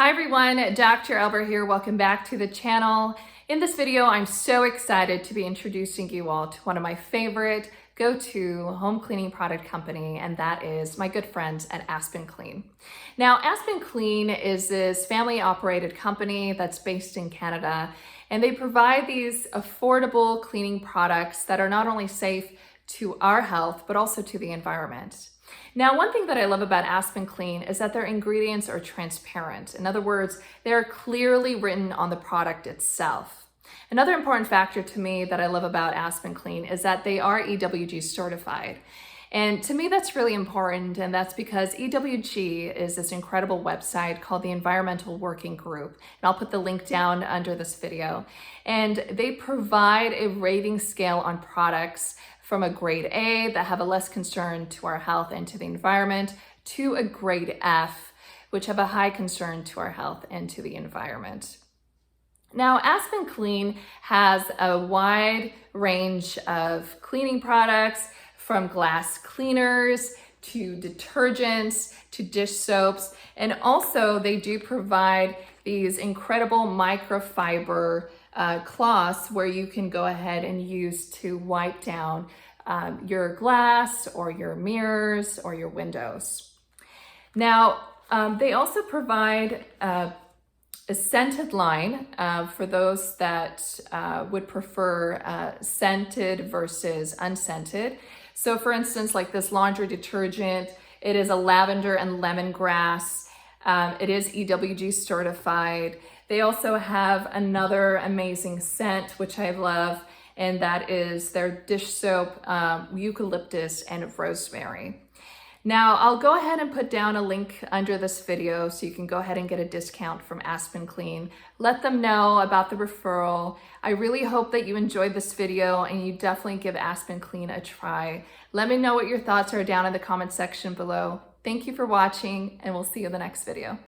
Hi everyone, Dr. Eilbra here. Welcome back to the channel. In this video, I'm so excited to be introducing you all to one of my favorite go-to home cleaning product company, and that is my good friends at AspenClean. Now, AspenClean is this family-operated company that's based in Canada, and they provide these affordable cleaning products that are not only safe to our health, but also to the environment. Now, one thing that I love about AspenClean is that their ingredients are transparent. In other words, they're clearly written on the product itself. Another important factor to me that I love about AspenClean is that they are EWG certified. And to me, that's really important, and that's because EWG is this incredible website called the Environmental Working Group. And I'll put the link down under this video. And they provide a rating scale on products from a grade A that have a less concern to our health and to the environment, to a grade F, which have a high concern to our health and to the environment. Now, AspenClean has a wide range of cleaning products, from glass cleaners to detergents to dish soaps, and also they do provide these incredible microfiber cloths where you can go ahead and use to wipe down your glass or your mirrors or your windows. Now, they also provide a scented line for those that would prefer scented versus unscented. So for instance, like this laundry detergent, it is a lavender and lemongrass. It is EWG certified. They also have another amazing scent, which I love, and that is their dish soap, eucalyptus and rosemary. Now, I'll go ahead and put down a link under this video so you can go ahead and get a discount from AspenClean. Let them know about the referral. I really hope that you enjoyed this video and you definitely give AspenClean a try. Let me know what your thoughts are down in the comment section below. Thank you for watching, and we'll see you in the next video.